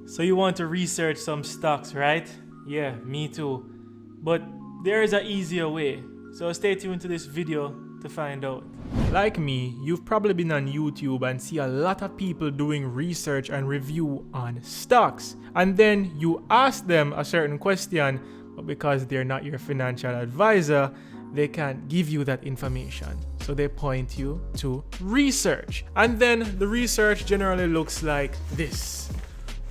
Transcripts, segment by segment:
So you want to research some stocks, right? Yeah, me too. But there is an easier way. So stay tuned to this video to find out. Like me, you've probably been on YouTube and see a lot of people doing research and review on stocks. And then you ask them a certain question, but because they're not your financial advisor, they can't give you that information. So they point you to research. And then the research generally looks like this.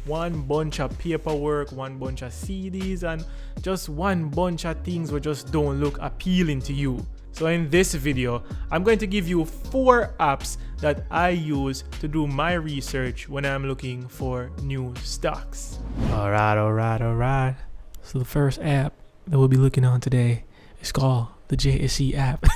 One bunch of paperwork, one bunch of CDs, and just one bunch of things that just don't look appealing to you. So in this video, I'm going to give you 4 apps that I use to do my research when I'm looking for new stocks. Alright. So the first app that we'll be looking on today is called the JSE app.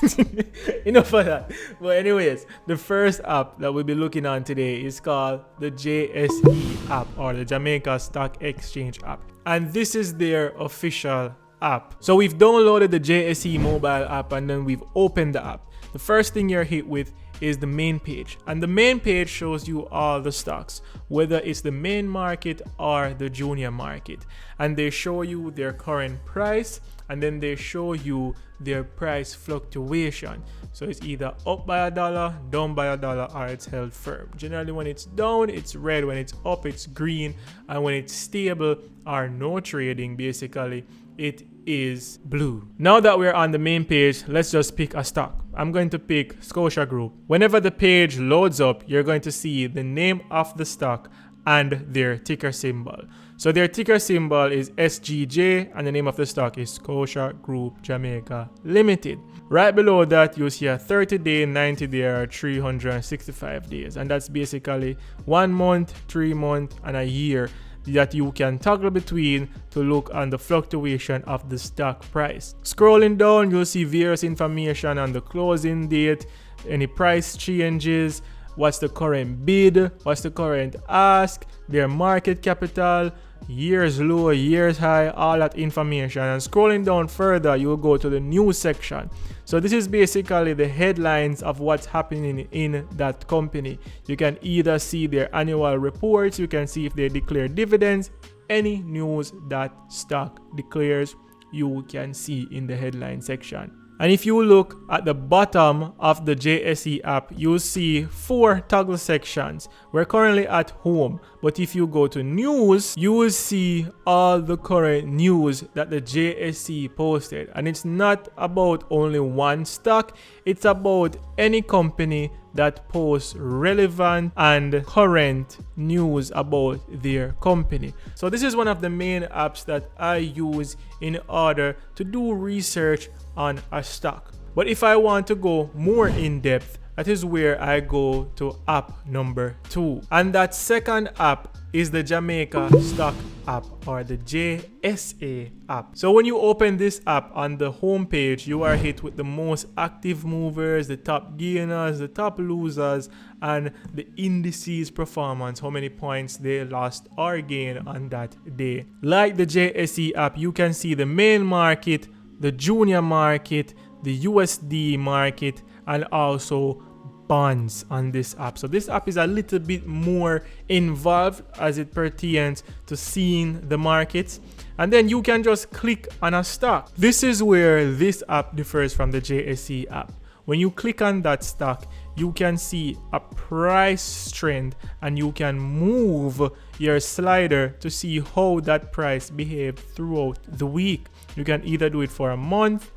Enough of that. But anyways, the first app that we'll be looking on today is called the JSE app, or the Jamaica Stock Exchange app. And this is their official app. So we've downloaded the JSE mobile app and then we've opened the app. The first thing you're hit with is the main page, and the main page shows you all the stocks, whether it's the main market or the junior market, and they show you their current price, and then they show you their price fluctuation. So it's either up by $1, down by $1, or it's held firm. Generally when it's down, it's red. When it's up, it's green. And when it's stable or no trading, basically it is blue. Now that we're on the main page, let's just pick a stock. I'm going to pick Scotia Group. Whenever the page loads up, you're going to see the name of the stock and their ticker symbol. So their ticker symbol is SGJ and the name of the stock is Scotia Group Jamaica Limited. Right below that, you'll see a 30-day, 90-day, or 365 days. And that's basically 1 month, 3 months, and a year that you can toggle between to look on the fluctuation of the stock price. Scrolling down, you'll see various information on the closing date, any price changes, what's the current bid, what's the current ask, their market capital, years low, years high, all that information. And scrolling down further, you'll go to the news section. So this is basically the headlines of what's happening in that company. You can either see their annual reports, you can see if they declare dividends, any news that stock declares, you can see in the headline section. And if you look at the bottom of the JSE app, you'll see 4 toggle sections. We're currently at home, but if you go to news, you will see all the current news that the JSE posted. And it's not about only one stock, it's about any company that posts relevant and current news about their company. So this is one of the main apps that I use in order to do research on a stock. But if I want to go more in depth, that is where I go to app number 2. And that second app is the Jamaica Stock App, or the JSA app. So when you open this app, on the home page, you are hit with the most active movers, the top gainers, the top losers, and the indices performance, how many points they lost or gained on that day. Like the JSE app, you can see the main market, the junior market, the USD market, and also bonds on this app. So this app is a little bit more involved as it pertains to seeing the markets. And then you can just click on a stock. This is where this app differs from the JSE app. When you click on that stock, you can see a price trend and you can move your slider to see how that price behaved throughout the week. You can either do it for a month,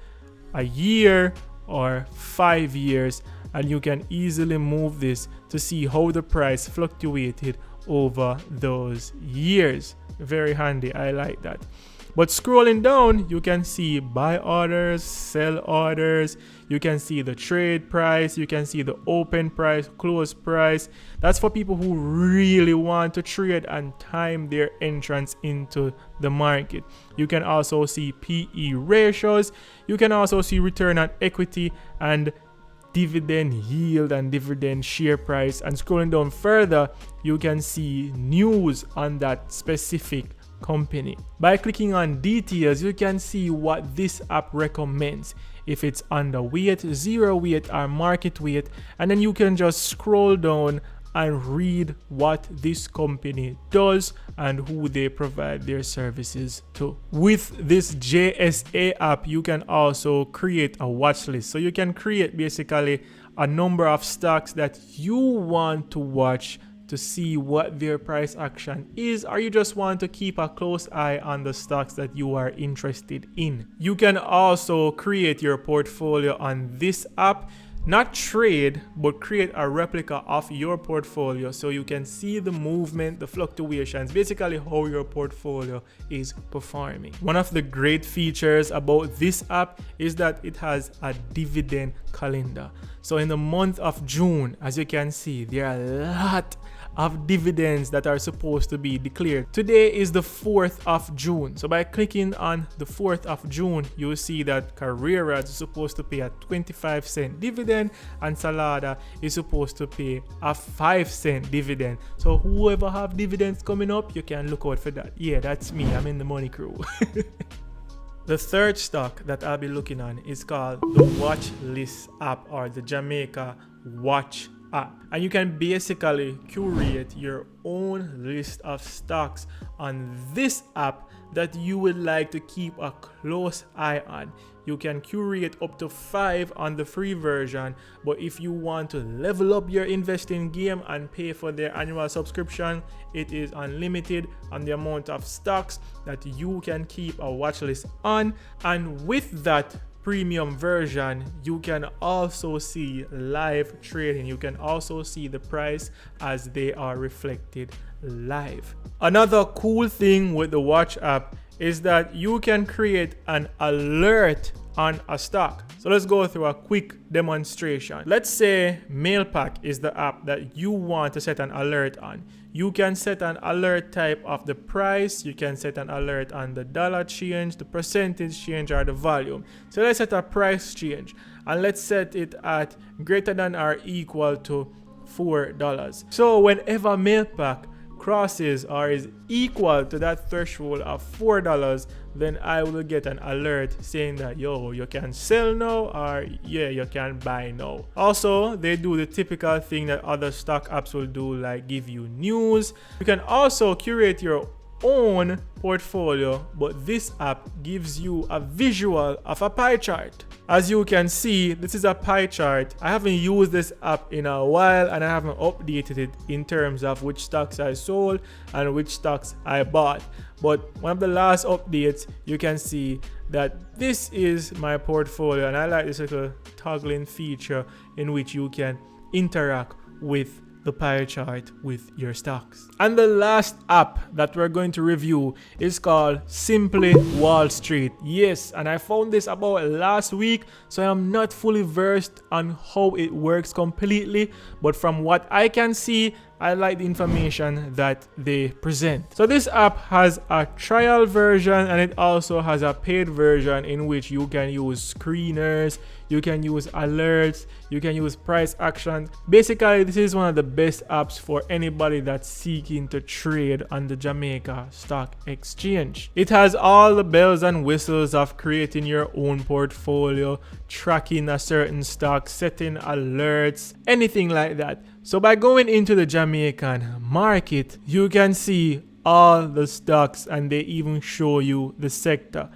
a year, or 5 years, and you can easily move this to see how the price fluctuated over those years. Very handy, I like that. But scrolling down, you can see buy orders, sell orders, you can see the trade price, you can see the open price, close price. That's for people who really want to trade and time their entrance into the market. You can also see PE ratios, you can also see return on equity and dividend yield and dividend share price. And scrolling down further, you can see news on that specific company. By clicking on details, you can see what this app recommends, if it's underweight, zero weight, or market weight, and then you can just scroll down and read what this company does and who they provide their services to. With this JSA app, you can also create a watch list. So you can create basically a number of stocks that you want to watch to see what their price action is, or you just want to keep a close eye on the stocks that you are interested in. You can also create your portfolio on this app. Not trade, but create a replica of your portfolio so you can see the movement, the fluctuations, basically how your portfolio is performing. One of the great features about this app is that it has a dividend calendar. So in the month of June, as you can see, there are a lot of dividends that are supposed to be declared. Today is the 4th of June. So by clicking on the 4th of June, you will see that Carrera is supposed to pay a 25-cent dividend and Salada is supposed to pay a 5-cent dividend. So whoever have dividends coming up, you can look out for that. Yeah, that's me. I'm in the money crew. The third stock that I'll be looking on is called the Watchlist App, or the Jamaica Watch App. And you can basically curate your own list of stocks on this app that you would like to keep a close eye on. You can curate up to 5 on the free version, but if you want to level up your investing game and pay for their annual subscription, it is unlimited on the amount of stocks that you can keep a watch list on. And with that premium version, you can also see live trading. You can also see the price as they are reflected live. Another cool thing with the Watch app is that you can create an alert on a stock. So let's go through a quick demonstration. Let's say Mailpack is the app that you want to set an alert on. You can set an alert type of the price. You can set an alert on the dollar change, the percentage change, or the volume. So let's set a price change and let's set it at greater than or equal to $4. So whenever Mailpack crosses or is equal to that threshold of $4, then I will get an alert saying that, yo, you can sell now, or yeah, you can buy now. Also, they do the typical thing that other stock apps will do, like give you news. You can also curate your own portfolio, but this app gives you a visual of a pie chart. As you can see, this is a pie chart. I haven't used this app in a while and I haven't updated it in terms of which stocks I sold and which stocks I bought. But one of the last updates, you can see that this is my portfolio, and I like this little toggling feature in which you can interact with the pie chart with your stocks. And the last app that we're going to review is called Simply Wall Street. Yes, and I found this about last week, so I'm not fully versed on how it works completely, but from what I can see, I like the information that they present. So this app has a trial version and it also has a paid version in which you can use screeners, you can use alerts, you can use price action. Basically, this is one of the best apps for anybody that's seeking to trade on the Jamaica Stock Exchange. It has all the bells and whistles of creating your own portfolio, tracking a certain stock, setting alerts, anything like that. So by going into the Jamaican market, you can see all the stocks and they even show you the sector.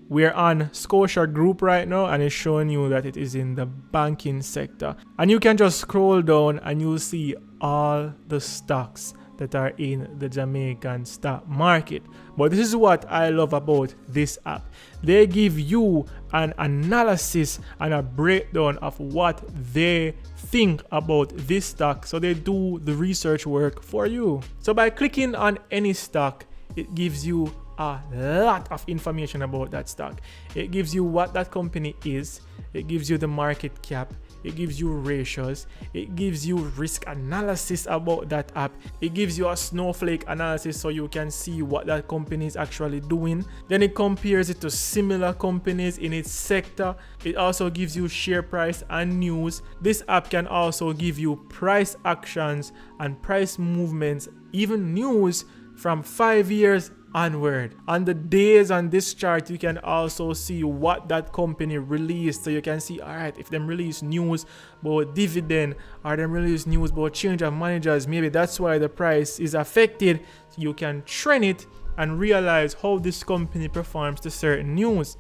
We're on Scotia Group right now and it's showing you that it is in the banking sector. And you can just scroll down and you'll see all the stocks that are in the Jamaican stock market. But this is what I love about this app. They give you an analysis and a breakdown of what they think about this stock. So they do the research work for you. So by clicking on any stock, it gives you a lot of information about that stock. It gives you what that company is. It gives you the market cap. It gives you ratios. It gives you risk analysis about that app. It gives you a snowflake analysis so you can see what that company is actually doing. Then it compares it to similar companies in its sector. It also gives you share price and news. This app can also give you price actions and price movements, even news from 5 years onward. On the days on this chart, you can also see what that company released. So you can see, all right, if them release news about dividend or them release news about change of managers, maybe that's why the price is affected. So you can trend it and realize how this company performs to certain news.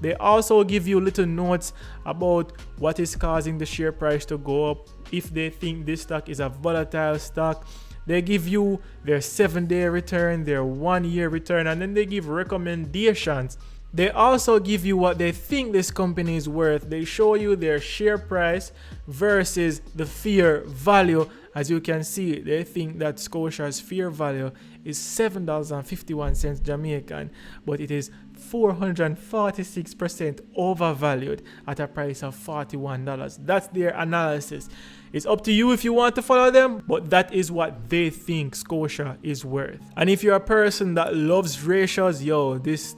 They also give you little notes about what is causing the share price to go up. If they think this stock is a volatile stock, they give you their 7-day return, their 1-year return, and then they give recommendations. They also give you what they think this company is worth. They show you their share price versus the fair value. As you can see, they think that Scotia's fair value is $7.51 Jamaican, but it is 446% overvalued at a price of $41. That's their analysis. It's up to you if you want to follow them, but that is what they think Scotia is worth. And if you're a person that loves ratios, yo, this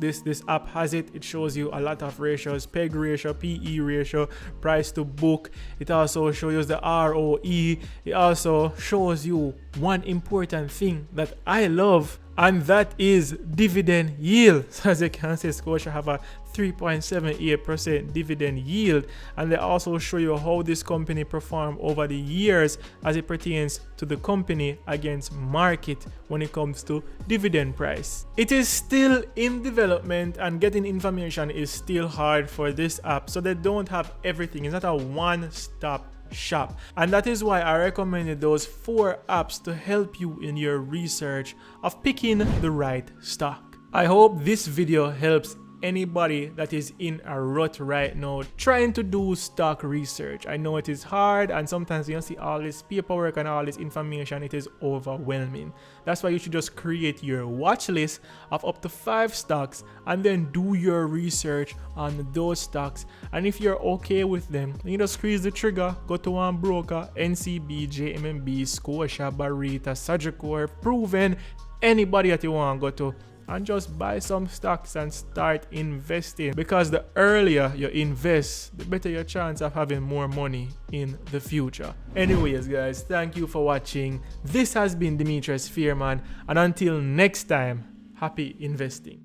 app has it. It shows you a lot of ratios: PEG ratio, PE ratio, price to book. It also shows you the ROE. It also shows you one important thing that I love, and that is dividend yield. So as you can see, Scotia have a 3.78% dividend yield, and they also show you how this company performed over the years as it pertains to the company against market when it comes to dividend price. It is still in development, and getting information is still hard for this app, so they don't have everything. It's not a one-stop shop, and that is why I recommended those 4 apps to help you in your research of picking the right stock. I hope this video helps anybody that is in a rut right now trying to do stock research. I know it is hard, and sometimes you see all this paperwork and all this information, it is overwhelming. That's why you should just create your watch list of up to 5 stocks and then do your research on those stocks. And if you're okay with them, you just squeeze the trigger, go to one broker: NCB, JMMB, Scotia, Barita, Sagicor, Proven, anybody that you want to go to, and just buy some stocks and start investing, because the earlier you invest, the better your chance of having more money in the future. Anyways guys, thank you for watching. This has been Demetress Fairman, and until next time, happy investing.